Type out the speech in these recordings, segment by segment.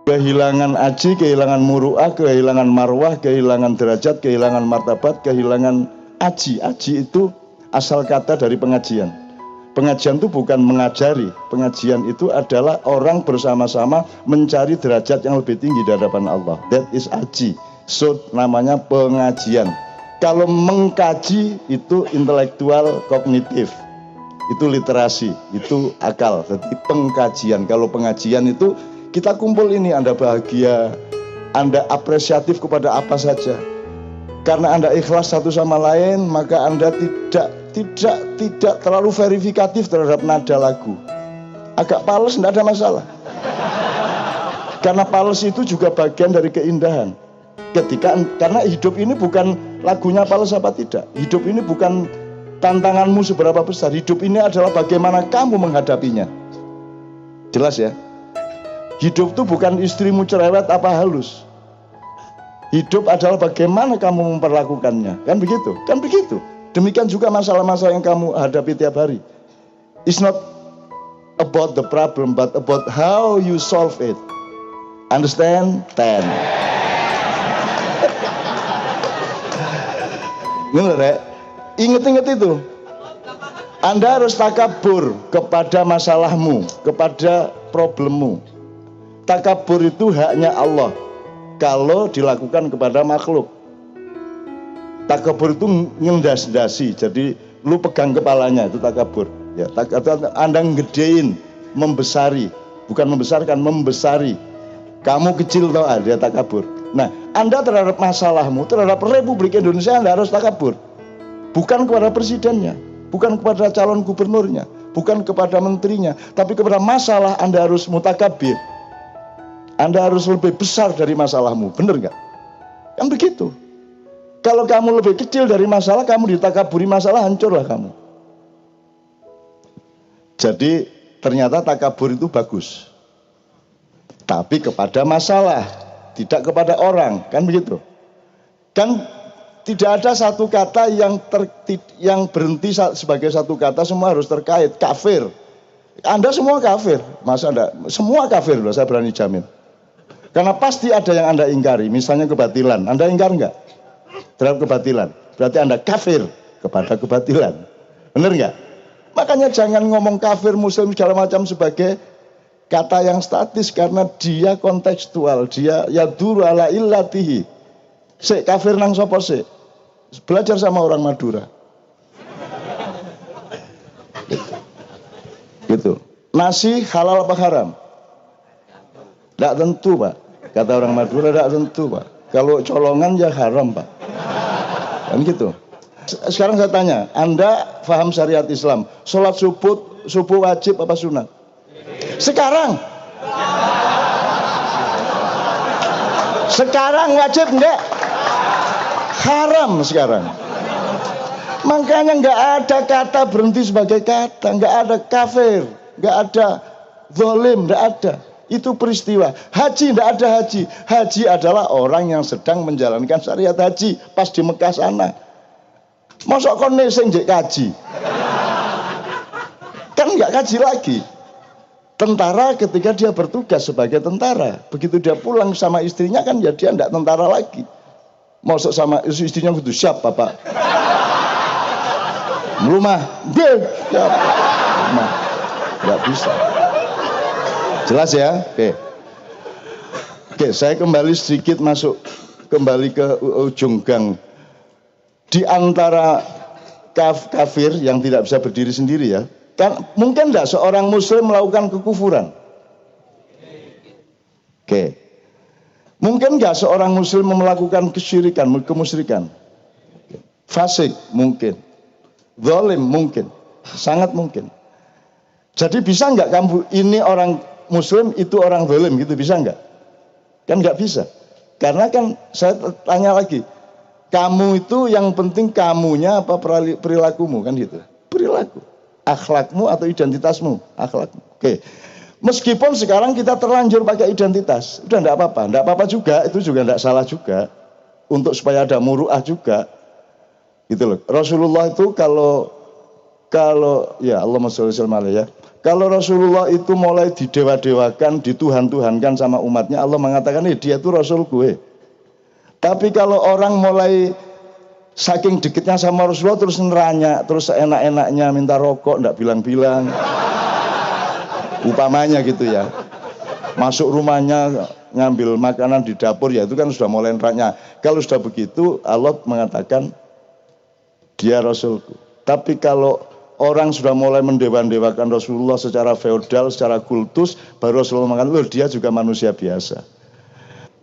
Kehilangan aji, kehilangan muru'ah, kehilangan marwah, kehilangan derajat, kehilangan martabat, kehilangan aji. Aji itu asal kata dari pengajian. Pengajian itu bukan mengajari. Pengajian itu adalah orang bersama-sama mencari derajat yang lebih tinggi di hadapan Allah. That is aji. So namanya pengajian. Kalau mengkaji itu intelektual kognitif. Itu literasi, itu akal. Jadi pengkajian. Kalau pengajian itu kita kumpul ini, Anda bahagia, Anda apresiatif kepada apa saja. Karena Anda ikhlas satu sama lain, maka Anda tidak terlalu verifikatif terhadap nada lagu. Agak pales, tidak ada masalah. Karena pales itu juga bagian dari keindahan. Karena hidup ini bukan lagunya pales apa tidak. Hidup ini bukan tantanganmu seberapa besar. Hidup ini adalah bagaimana kamu menghadapinya. Jelas ya? Hidup itu bukan istrimu cerewet apa halus. Hidup adalah bagaimana kamu memperlakukannya. Kan begitu? Kan begitu. Demikian juga masalah-masalah yang kamu hadapi tiap hari. It's not about the problem, but about how you solve it. Understand? 10. Bener ya? Ingat-ingat itu. Anda harus takabur kepada masalahmu, kepada problemmu. Takabur itu haknya Allah kalau dilakukan kepada makhluk. Takabur itu ngendas-dasi, jadi lu pegang kepalanya, itu takabur. Ya, Anda ngedein, membesari, bukan membesarkan, membesari. Kamu kecil tau ada takabur. Nah, Anda terhadap masalahmu, terhadap Republik Indonesia Anda harus takabur. Bukan kepada presidennya, bukan kepada calon gubernurnya, bukan kepada menterinya, tapi kepada masalah Anda harus mutakabir. Anda harus lebih besar dari masalahmu, benar nggak? Kan begitu. Kalau kamu lebih kecil dari masalah, kamu ditakaburi masalah, hancurlah kamu. Jadi ternyata takabur itu bagus, tapi kepada masalah, tidak kepada orang, kan begitu? Kan tidak ada satu kata yang berhenti sebagai satu kata, semua harus terkait. Kafir, Anda semua kafir, masa Anda semua kafir loh, saya berani jamin. Karena pasti ada yang Anda ingkari, misalnya kebatilan. Anda ingkar enggak terhadap kebatilan? Berarti Anda kafir kepada kebatilan. Benar enggak? Makanya jangan ngomong kafir, muslim, segala macam sebagai kata yang statis, karena dia kontekstual, dia yaduru ala illatihi. Sik kafir nang sapa sik? Belajar sama orang Madura. Gitu. Nasi halal apa haram? Tidak tentu, Pak. Kata orang Madura, tidak tentu, Pak. Kalau colongan ya haram, Pak. Kan gitu. Sekarang saya tanya, Anda paham syariat Islam, sholat subuh wajib apa sunat? Sekarang wajib enggak? Haram sekarang. Makanya enggak ada kata berhenti sebagai kata, enggak ada kafir, enggak ada zalim, enggak ada. Itu peristiwa. Haji tidak ada haji. Haji adalah orang yang sedang menjalankan syariat haji pas di Mekah sana. Mosok kon sing njek kaji. Kan enggak kaji lagi. Tentara ketika dia bertugas sebagai tentara, begitu dia pulang sama istrinya kan ya dia enggak tentara lagi. Mosok sama istrinya gitu, siap Bapak. Rumah, siap. Rumah. Enggak bisa. Jelas ya? Oke, saya kembali sedikit kembali ke ujung gang. Di antara kafir yang tidak bisa berdiri sendiri ya, kan mungkin enggak seorang muslim melakukan kekufuran? Oke. Mungkin enggak seorang muslim melakukan kesyirikan, kemusyrikan? Fasik mungkin. Zalim mungkin. Sangat mungkin. Jadi bisa enggak kamu ini orang muslim itu orang zalim gitu, bisa enggak? Kan enggak bisa. Karena kan saya tanya lagi, kamu itu yang penting kamunya apa perilakumu kan gitu. Perilaku, akhlakmu atau identitasmu, akhlakmu. Oke. Meskipun sekarang kita terlanjur pakai identitas, udah enggak apa-apa juga, itu juga enggak salah juga. Untuk supaya ada muru'ah juga. Gitu loh. Rasulullah itu kalau Kalau ya Allahumma sholli alaihi ya. Kalau Rasulullah itu mulai didewa-dewakan, dituhan-tuhankan sama umatnya, Allah mengatakan, dia itu Rasul gue. Tapi kalau orang mulai saking dekitnya sama Rasulullah terus neranya, terus seenak-enaknya minta rokok, enggak bilang-bilang. Upamanya gitu ya. Masuk rumahnya ngambil makanan di dapur, ya itu kan sudah mulai neranya. Kalau sudah begitu, Allah mengatakan dia Rasulku. Tapi kalau orang sudah mulai mendewa-dewakan Rasulullah secara feodal, secara kultus, baru Rasulullah mengatakan, dia juga manusia biasa.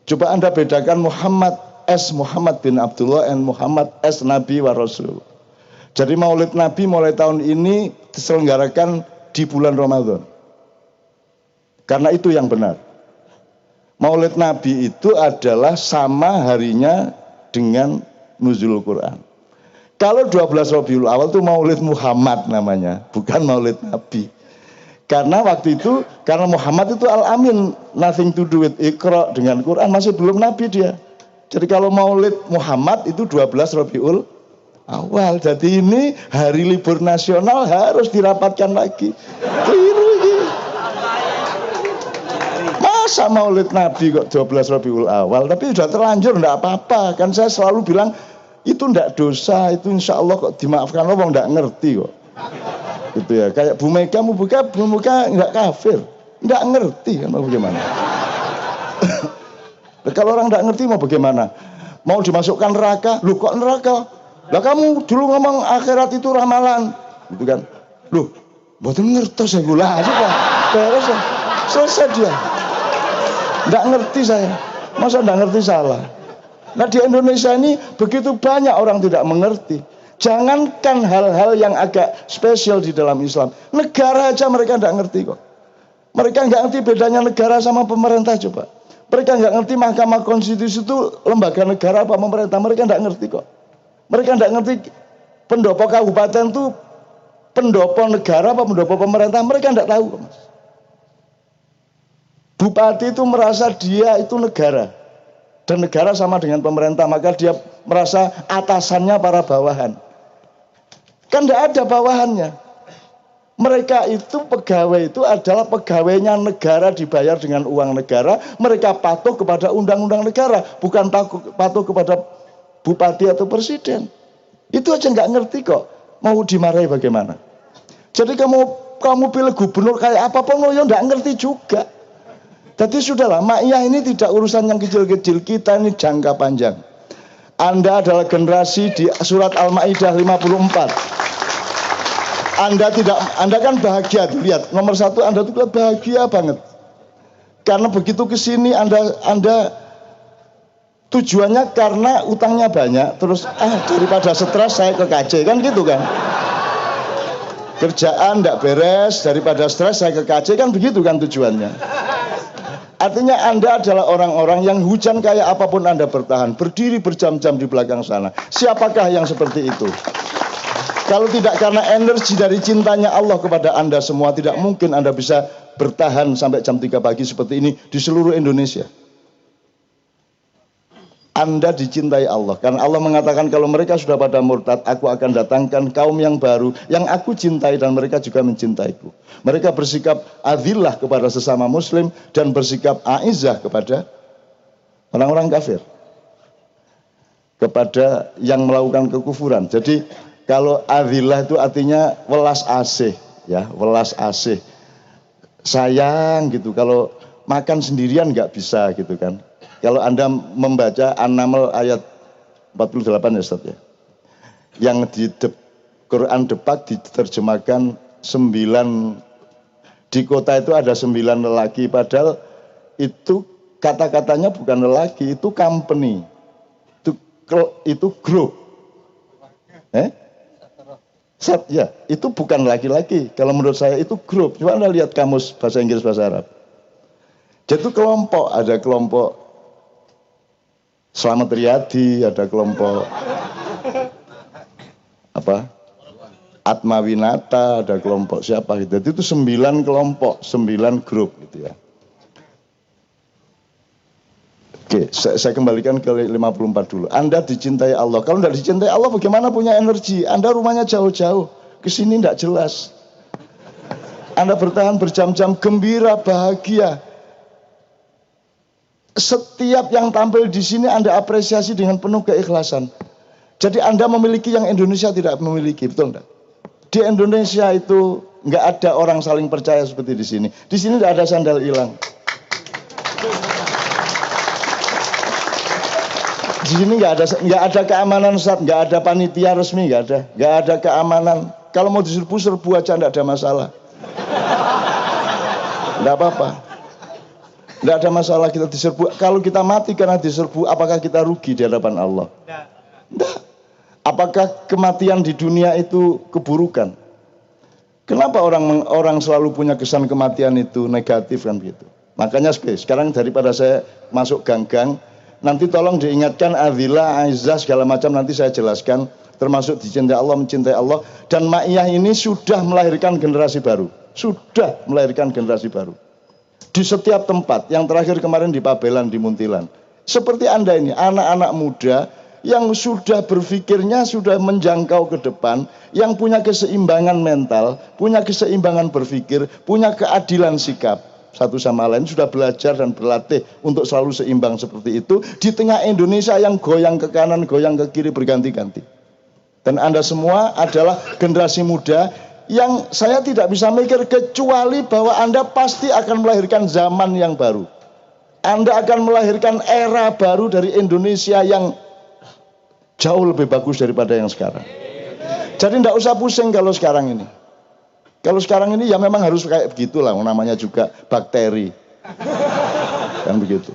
Coba Anda bedakan Muhammad S. Muhammad bin Abdullah dan Muhammad S. Nabi wa Rasul. Jadi Maulid Nabi mulai tahun ini diselenggarakan di bulan Ramadan. Karena itu yang benar. Maulid Nabi itu adalah sama harinya dengan nuzul Quran. Kalau 12 Rabiul Awal itu Maulid Muhammad namanya, bukan Maulid Nabi. Karena waktu itu, karena Muhammad itu Al-Amin, nothing to do with Iqra dengan Quran, masih belum Nabi dia. Jadi kalau Maulid Muhammad itu 12 Rabiul Awal. Jadi ini hari libur nasional harus dirapatkan lagi. Keliru ini. Masa Maulid Nabi kok 12 Rabiul Awal, tapi sudah terlanjur, enggak apa-apa. Kan saya selalu bilang, itu ndak dosa, itu insya Allah kok dimaafkan Allah, ndak ngerti kok. Gitu ya, kayak Bu Mega nggak kafir, ndak ngerti kan mau bagaimana. Kalau orang ndak ngerti mau bagaimana? Mau dimasukkan neraka, lu kok neraka? Lah kamu dulu ngomong akhirat itu ramalan, gitu kan? Lu, mboten ngertos saya gula aja Pak. Beres ya. Selesai dia. Ndak ngerti saya. Masa ndak ngerti salah? Nah di Indonesia ini begitu banyak orang tidak mengerti. Jangankan hal-hal yang agak spesial di dalam Islam, negara aja mereka tidak ngerti kok. Mereka nggak ngerti bedanya negara sama pemerintah coba. Mereka nggak ngerti Mahkamah Konstitusi itu lembaga negara apa pemerintah. Mereka nggak ngerti kok. Mereka nggak ngerti pendopo kabupaten itu pendopo negara apa pendopo pemerintah. Mereka nggak tahu. Bupati itu merasa dia itu negara. Dan negara sama dengan pemerintah, maka dia merasa atasannya para bawahan. Kan tidak ada bawahannya. Mereka itu pegawai itu adalah pegawainya negara, dibayar dengan uang negara. Mereka patuh kepada undang-undang negara, bukan patuh kepada bupati atau presiden. Itu aja nggak ngerti kok. Mau dimarahi bagaimana? Jadi kamu pilih gubernur kayak apapun, ya nggak ngerti juga. Jadi sudahlah, makyah ini tidak urusan yang kecil-kecil, kita ini jangka panjang. Anda adalah generasi di surat Al-Maidah 54. Anda kan bahagia, lihat nomor 1 Anda tuh bahagia banget. Karena begitu ke sini Anda tujuannya karena utangnya banyak, terus daripada stres saya ke KJ, kan gitu kan. Kerjaan tidak beres, daripada stres saya ke KJ, kan begitu kan tujuannya. Artinya Anda adalah orang-orang yang hujan kayak apapun Anda bertahan, berdiri berjam-jam di belakang sana. Siapakah yang seperti itu? Kalau tidak karena energi dari cintanya Allah kepada Anda semua, tidak mungkin Anda bisa bertahan sampai jam 3 pagi seperti ini di seluruh Indonesia. Anda dicintai Allah, karena Allah mengatakan kalau mereka sudah pada murtad, aku akan datangkan kaum yang baru yang aku cintai dan mereka juga mencintaiku. Mereka bersikap adillah kepada sesama muslim dan bersikap aizah kepada orang-orang kafir, kepada yang melakukan kekufuran. Jadi kalau adillah itu artinya welas asih, ya, welas asih, sayang gitu. Kalau makan sendirian nggak bisa gitu kan. Kalau Anda membaca An-Naml ayat 48 ya Ustaz ya. Yang di Quran Depak diterjemahkan 9, di kota itu ada 9 lelaki, padahal itu kata-katanya bukan lelaki, itu company. Itu grup. Ya, itu bukan laki-laki. Kalau menurut saya itu grup. Coba Anda lihat kamus bahasa Inggris bahasa Arab. Jadi itu kelompok, ada kelompok Slamet Riyadi, ada kelompok Atmawinata, ada kelompok siapa gitu. Jadi itu 9 kelompok, 9 grup gitu ya. Oke, saya kembalikan ke 54 dulu. Anda dicintai Allah. Kalau tidak dicintai Allah bagaimana punya energi? Anda rumahnya jauh-jauh. Kesini tidak jelas. Anda bertahan berjam-jam, gembira, bahagia. Setiap yang tampil di sini Anda apresiasi dengan penuh keikhlasan. Jadi Anda memiliki yang Indonesia tidak memiliki, betul enggak? Di Indonesia itu nggak ada orang saling percaya seperti di sini. Di sini tidak ada sandal hilang. Di sini nggak ada keamanan saat, nggak ada panitia resmi, nggak ada keamanan. Kalau mau diserbu aja nggak ada masalah. Nggak apa-apa. Nggak ada masalah kita diserbu. Kalau kita mati karena diserbu, apakah kita rugi di hadapan Allah? Nggak. Apakah kematian di dunia itu keburukan? Kenapa orang selalu punya kesan kematian itu negatif kan begitu? Makanya sekarang daripada saya masuk gang-gang, nanti tolong diingatkan Adillah, Aizzah segala macam nanti saya jelaskan, termasuk dicintai Allah, mencintai Allah. Dan Ma'iyah ini sudah melahirkan generasi baru. Sudah melahirkan generasi baru. Di setiap tempat, yang terakhir kemarin di Pabelan, di Muntilan. Seperti Anda ini, anak-anak muda yang sudah berpikirnya sudah menjangkau ke depan, yang punya keseimbangan mental, punya keseimbangan berpikir, punya keadilan sikap. Satu sama lain sudah belajar dan berlatih untuk selalu seimbang seperti itu di tengah Indonesia yang goyang ke kanan, goyang ke kiri berganti-ganti. Dan Anda semua adalah generasi muda yang saya tidak bisa mikir kecuali bahwa Anda pasti akan melahirkan zaman yang baru. Anda akan melahirkan era baru dari Indonesia yang jauh lebih bagus daripada yang sekarang. Jadi tidak usah pusing kalau sekarang ini. Kalau sekarang ini ya memang harus kayak begitulah, namanya juga bakteri. Kan begitu.